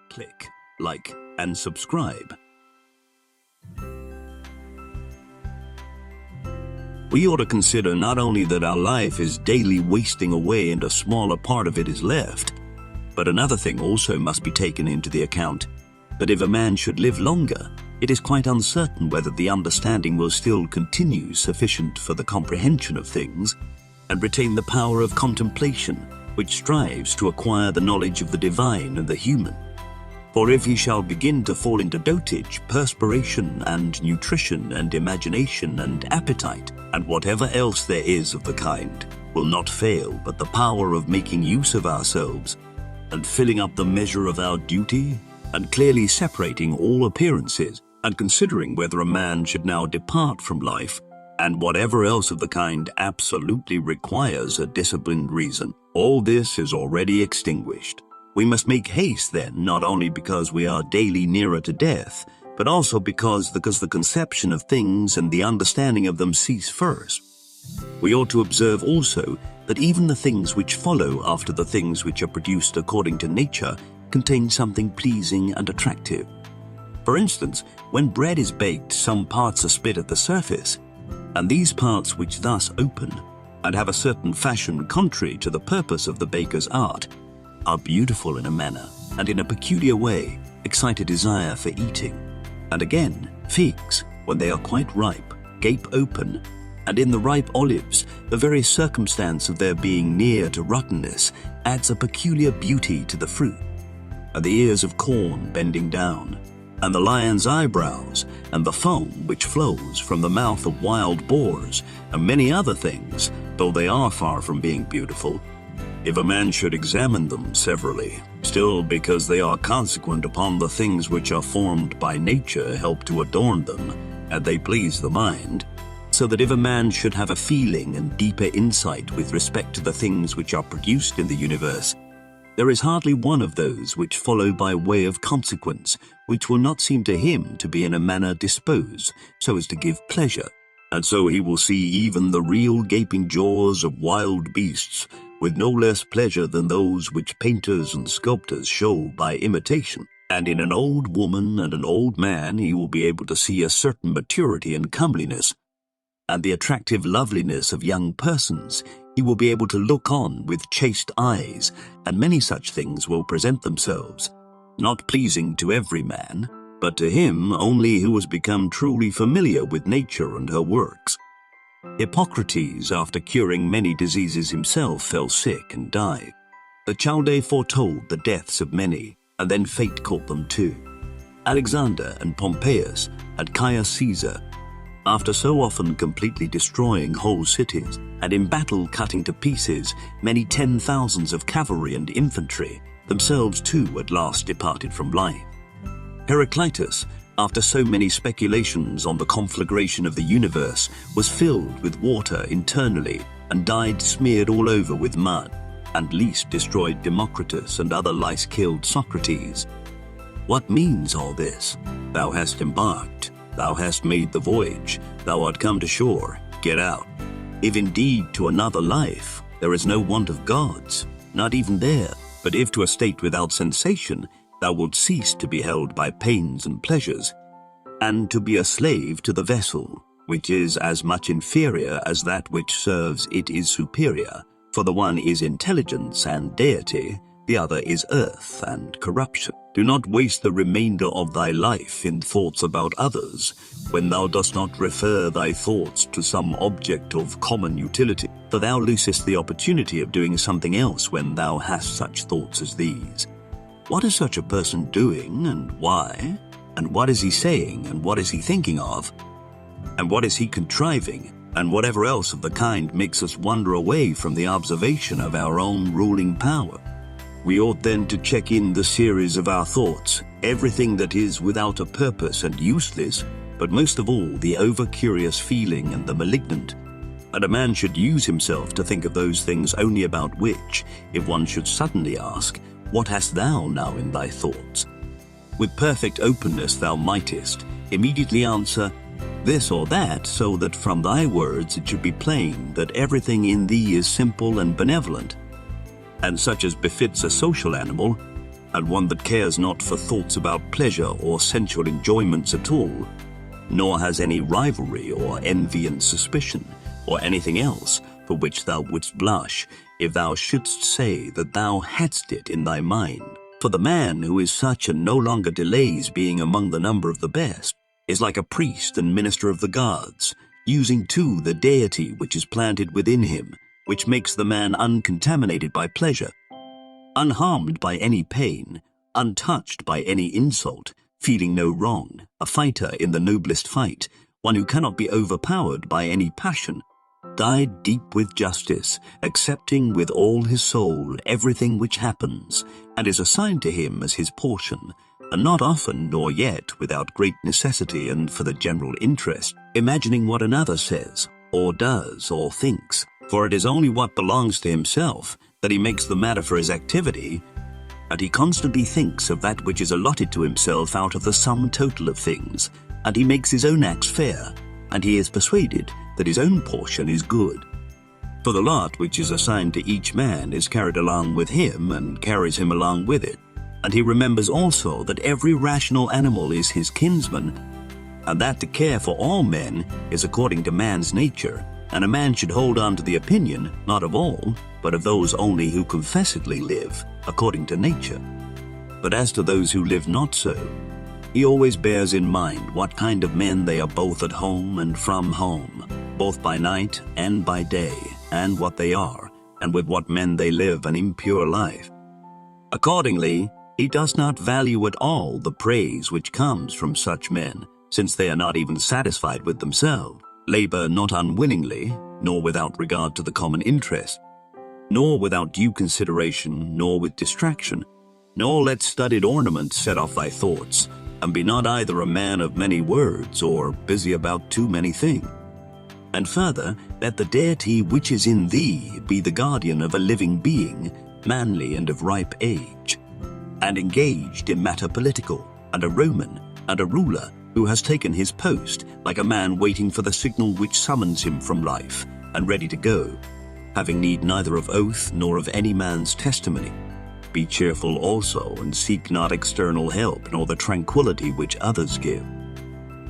click like and subscribe. We ought to consider not only that our life is daily wasting away and a smaller part of it is left, but another thing also must be taken into the account, that if a man should live longer, it is quite uncertain whether the understanding will still continue sufficient for the comprehension of things and retain the power of contemplation, which strives to acquire the knowledge of the divine and the human. For if he shall begin to fall into dotage, perspiration and nutrition and imagination and appetite, and whatever else there is of the kind, will not fail but the power of making use of ourselves, and filling up the measure of our duty, and clearly separating all appearances, and considering whether a man should now depart from life, and whatever else of the kind absolutely requires a disciplined reason. All this is already extinguished. We must make haste then, not only because we are daily nearer to death, but also because the conception of things and the understanding of them cease first. We ought to observe also that even the things which follow after the things which are produced according to nature contain something pleasing and attractive. For instance, when bread is baked, some parts are split at the surface, and these parts which thus open, and have a certain fashion contrary to the purpose of the baker's art, are beautiful in a manner, and in a peculiar way excite a desire for eating. And again, figs, when they are quite ripe, gape open, and in the ripe olives, the very circumstance of their being near to rottenness adds a peculiar beauty to the fruit. And the ears of corn bending down, and the lion's eyebrows, and the foam which flows from the mouth of wild boars, and many other things, though they are far from being beautiful, if a man should examine them severally, still because they are consequent upon the things which are formed by nature help to adorn them, and they please the mind, so that if a man should have a feeling and deeper insight with respect to the things which are produced in the universe, there is hardly one of those which follow by way of consequence, which will not seem to him to be in a manner disposed so as to give pleasure, and so he will see even the real gaping jaws of wild beasts with no less pleasure than those which painters and sculptors show by imitation. And in an old woman and an old man he will be able to see a certain maturity and comeliness, and the attractive loveliness of young persons he will be able to look on with chaste eyes, and many such things will present themselves, not pleasing to every man, but to him only who has become truly familiar with nature and her works. Hippocrates, after curing many diseases himself, fell sick and died. The Chaldee foretold the deaths of many, and then fate caught them too. Alexander and Pompeius and Caius Caesar, after so often completely destroying whole cities, and in battle cutting to pieces many 10,000s of cavalry and infantry, themselves too at last departed from life. Heraclitus, after so many speculations on the conflagration of the universe, was filled with water internally and died smeared all over with mud, and least destroyed Democritus and other lice killed Socrates. What means all this? Thou hast embarked, thou hast made the voyage, thou art come to shore, get out. If indeed to another life there is no want of gods, not even there, but if to a state without sensation thou wilt cease to be held by pains and pleasures, and to be a slave to the vessel, which is as much inferior as that which serves it is superior, for the one is intelligence and deity, the other is earth and corruption. Do not waste the remainder of thy life in thoughts about others, when thou dost not refer thy thoughts to some object of common utility, for thou losest the opportunity of doing something else when thou hast such thoughts as these. What is such a person doing, and why? And what is he saying, and what is he thinking of? And what is he contriving? And whatever else of the kind makes us wander away from the observation of our own ruling power. We ought then to check in the series of our thoughts, everything that is without a purpose and useless, but most of all the over-curious feeling and the malignant. And a man should use himself to think of those things only about which, if one should suddenly ask, what hast thou now in thy thoughts? With perfect openness thou mightest immediately answer, this or that, so that from thy words it should be plain that everything in thee is simple and benevolent, and such as befits a social animal, and one that cares not for thoughts about pleasure or sensual enjoyments at all, nor has any rivalry or envy and suspicion, or anything else for which thou wouldst blush, if thou shouldst say that thou hadst it in thy mind. For the man who is such and no longer delays being among the number of the best, is like a priest and minister of the gods, using too the deity which is planted within him, which makes the man uncontaminated by pleasure, unharmed by any pain, untouched by any insult, feeling no wrong, a fighter in the noblest fight, one who cannot be overpowered by any passion, died deep with justice, accepting with all his soul everything which happens, and is assigned to him as his portion, and not often nor yet without great necessity and for the general interest, imagining what another says, or does, or thinks, for it is only what belongs to himself that he makes the matter for his activity, and he constantly thinks of that which is allotted to himself out of the sum total of things, and he makes his own acts fair, and he is persuaded that his own portion is good. For the lot which is assigned to each man is carried along with him and carries him along with it, and he remembers also that every rational animal is his kinsman, and that to care for all men is according to man's nature, and a man should hold on to the opinion, not of all, but of those only who confessedly live according to nature. But as to those who live not so, he always bears in mind what kind of men they are both at home and from home, both by night and by day, and what they are, and with what men they live an impure life. Accordingly, he does not value at all the praise which comes from such men, since they are not even satisfied with themselves, labor not unwillingly, nor without regard to the common interest, nor without due consideration, nor with distraction, nor let studied ornaments set off thy thoughts, and be not either a man of many words, or busy about too many things. And further, let the deity which is in thee be the guardian of a living being, manly and of ripe age, and engaged in matter political, and a Roman, and a ruler, who has taken his post, like a man waiting for the signal which summons him from life, and ready to go, having need neither of oath nor of any man's testimony. Be cheerful also, and seek not external help, nor the tranquillity which others give.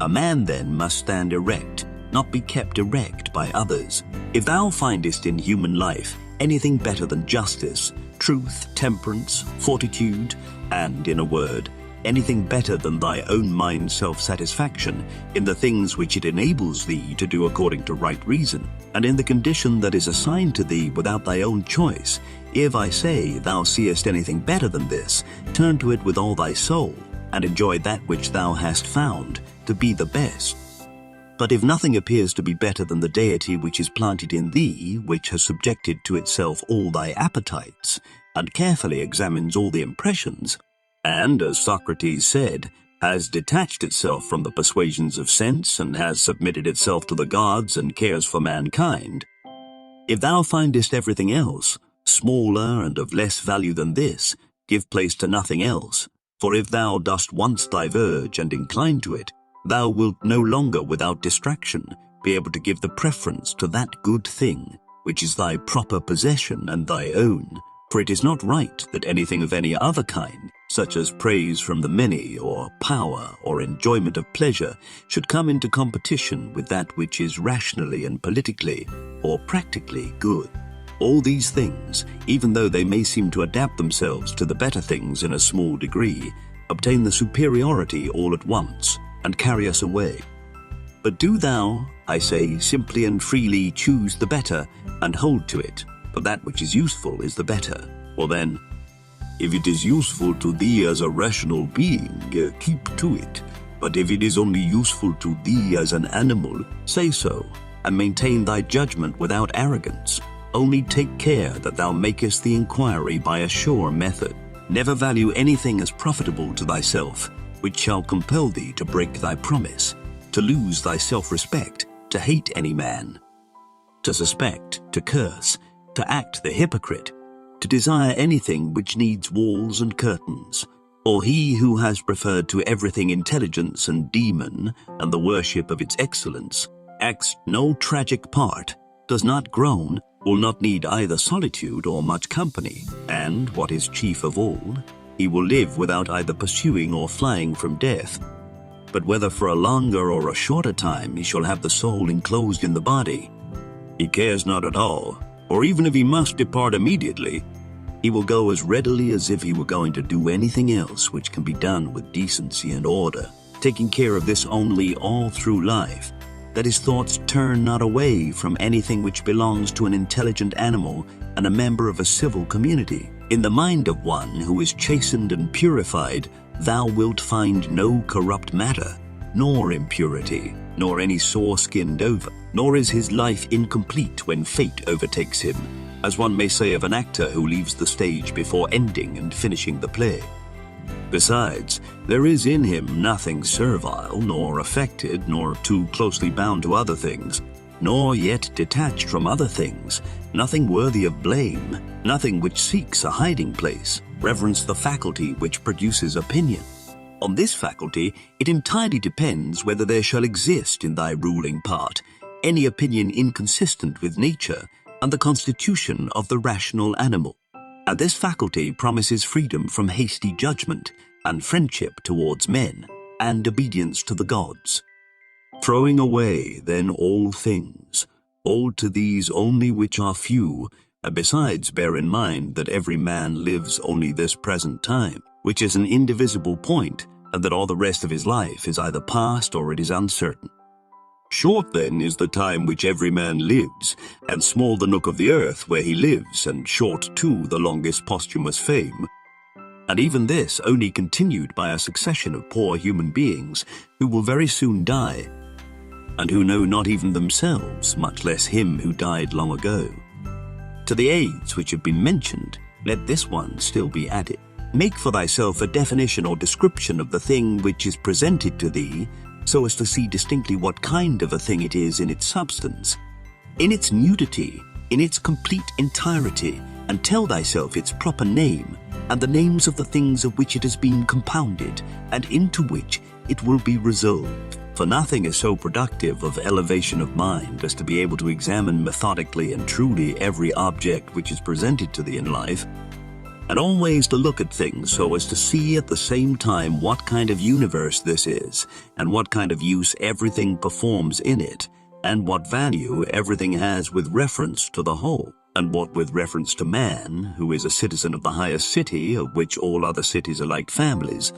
A man then must stand erect, not be kept erect by others. If thou findest in human life anything better than justice, truth, temperance, fortitude, and, in a word, anything better than thy own mind's self-satisfaction in the things which it enables thee to do according to right reason, and in the condition that is assigned to thee without thy own choice, if, I say, thou seest anything better than this, turn to it with all thy soul, and enjoy that which thou hast found to be the best. But if nothing appears to be better than the deity which is planted in thee, which has subjected to itself all thy appetites, and carefully examines all the impressions, and, as Socrates said, has detached itself from the persuasions of sense, and has submitted itself to the gods and cares for mankind, if thou findest everything else, smaller and of less value than this, give place to nothing else, for if thou dost once diverge and incline to it, thou wilt no longer without distraction be able to give the preference to that good thing, which is thy proper possession and thy own, for it is not right that anything of any other kind, such as praise from the many, or power, or enjoyment of pleasure, should come into competition with that which is rationally and politically, or practically good. All these things, even though they may seem to adapt themselves to the better things in a small degree, obtain the superiority all at once, and carry us away. But do thou, I say, simply and freely choose the better, and hold to it, for that which is useful is the better. Well then, if it is useful to thee as a rational being, keep to it. But if it is only useful to thee as an animal, say so, and maintain thy judgment without arrogance. Only take care that thou makest the inquiry by a sure method. Never value anything as profitable to thyself, which shall compel thee to break thy promise, to lose thy self-respect, to hate any man, to suspect, to curse, to act the hypocrite, to desire anything which needs walls and curtains, or he who has preferred to everything intelligence and demon and the worship of its excellence, acts no tragic part, does not groan, will not need either solitude or much company, and, what is chief of all, he will live without either pursuing or flying from death. But whether for a longer or a shorter time he shall have the soul enclosed in the body, he cares not at all, or even if he must depart immediately, he will go as readily as if he were going to do anything else which can be done with decency and order, taking care of this only all through life, that his thoughts turn not away from anything which belongs to an intelligent animal and a member of a civil community. In the mind of one who is chastened and purified, thou wilt find no corrupt matter, nor impurity, nor any sore-skinned over, nor is his life incomplete when fate overtakes him, as one may say of an actor who leaves the stage before ending and finishing the play. Besides, there is in him nothing servile, nor affected, nor too closely bound to other things, nor yet detached from other things, nothing worthy of blame, nothing which seeks a hiding place. Reverence the faculty which produces opinion. On this faculty it entirely depends whether there shall exist in thy ruling part any opinion inconsistent with nature and the constitution of the rational animal. And this faculty promises freedom from hasty judgment, and friendship towards men, and obedience to the gods. Throwing away, then, all things, hold to these only which are few, and besides bear in mind that every man lives only this present time, which is an indivisible point, and that all the rest of his life is either past or it is uncertain. Short, then, is the time which every man lives, and small the nook of the earth where he lives, and short, too, the longest posthumous fame. And even this only continued by a succession of poor human beings, who will very soon die, and who know not even themselves, much less him who died long ago. To the aids which have been mentioned, let this one still be added. Make for thyself a definition or description of the thing which is presented to thee, so as to see distinctly what kind of a thing it is in its substance, in its nudity, in its complete entirety, and tell thyself its proper name, and the names of the things of which it has been compounded, and into which it will be resolved. For nothing is so productive of elevation of mind as to be able to examine methodically and truly every object which is presented to thee in life, and always to look at things so as to see at the same time what kind of universe this is, and what kind of use everything performs in it, and what value everything has with reference to the whole, and what with reference to man, who is a citizen of the highest city, of which all other cities are like families,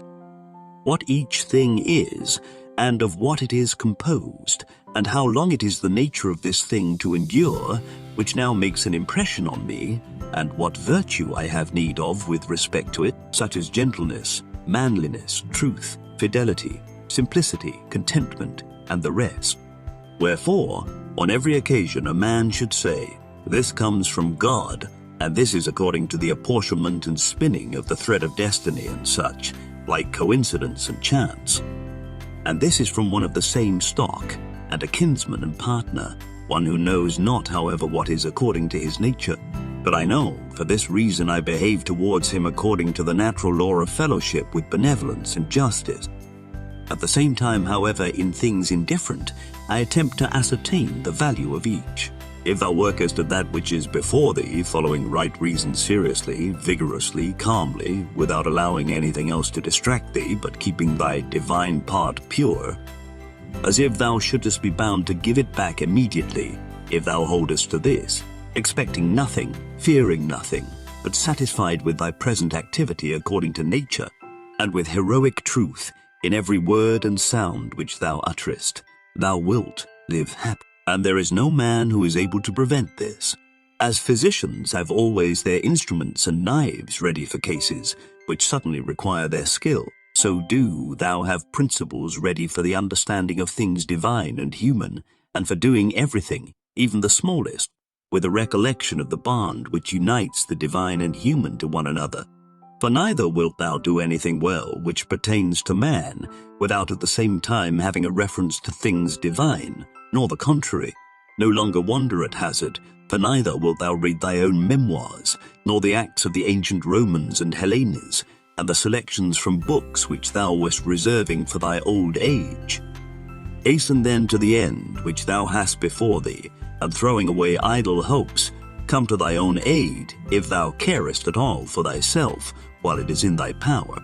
what each thing is, and of what it is composed, and how long it is the nature of this thing to endure, which now makes an impression on me, and what virtue I have need of with respect to it, such as gentleness, manliness, truth, fidelity, simplicity, contentment, and the rest. Wherefore, on every occasion a man should say, this comes from God, and this is according to the apportionment and spinning of the thread of destiny and such, like coincidence and chance. And this is from one of the same stock, and a kinsman and partner, one who knows not, however, what is according to his nature. But I know, for this reason I behave towards him according to the natural law of fellowship with benevolence and justice. At the same time, however, in things indifferent, I attempt to ascertain the value of each. If thou workest at that which is before thee, following right reason seriously, vigorously, calmly, without allowing anything else to distract thee, but keeping thy divine part pure, as if thou shouldest be bound to give it back immediately, if thou holdest to this, expecting nothing, fearing nothing, but satisfied with thy present activity according to nature, and with heroic truth in every word and sound which thou utterest, thou wilt live happy. And there is no man who is able to prevent this. As physicians have always their instruments and knives ready for cases which suddenly require their skill, so do thou have principles ready for the understanding of things divine and human, and for doing everything, even the smallest, with a recollection of the bond which unites the divine and human to one another. For neither wilt thou do anything well which pertains to man, without at the same time having a reference to things divine, nor the contrary. No longer wonder at hazard, for neither wilt thou read thy own memoirs, nor the acts of the ancient Romans and Hellenes, and the selections from books which thou wast reserving for thy old age. Hasten then to the end which thou hast before thee, and throwing away idle hopes, Come to thy own aid, if thou carest at all for thyself, while it is in thy power.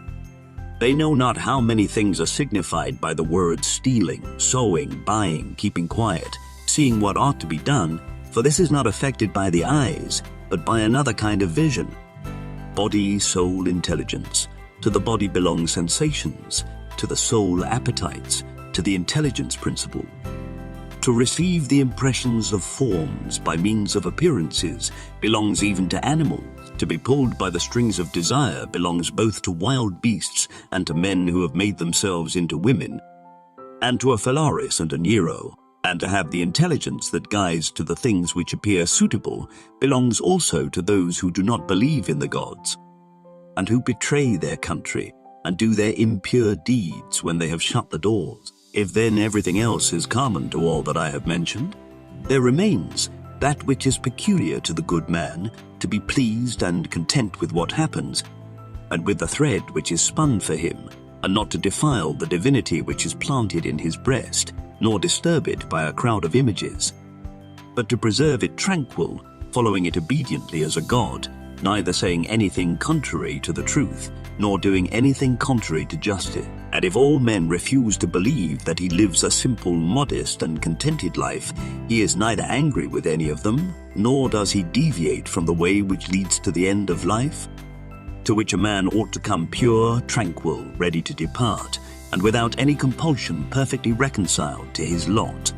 They know not how many things are signified by the words stealing, sowing, buying, keeping quiet, seeing what ought to be done, for this is not affected by the eyes, but by another kind of vision. Body, soul, intelligence. To the body belong sensations, to the soul appetites, to the intelligence principle. To receive the impressions of forms by means of appearances belongs even to animals. To be pulled by the strings of desire belongs both to wild beasts and to men who have made themselves into women, and to a Phalaris and a Nero. And to have the intelligence that guides to the things which appear suitable belongs also to those who do not believe in the gods, and who betray their country and do their impure deeds when they have shut the doors. If then everything else is common to all that I have mentioned, there remains that which is peculiar to the good man, to be pleased and content with what happens, and with the thread which is spun for him, and not to defile the divinity which is planted in his breast, nor disturb it by a crowd of images, but to preserve it tranquil, following it obediently as a god, neither saying anything contrary to the truth, nor doing anything contrary to justice. And if all men refuse to believe that he lives a simple, modest, and contented life, he is neither angry with any of them, nor does he deviate from the way which leads to the end of life, to which a man ought to come pure, tranquil, ready to depart, and without any compulsion perfectly reconciled to his lot.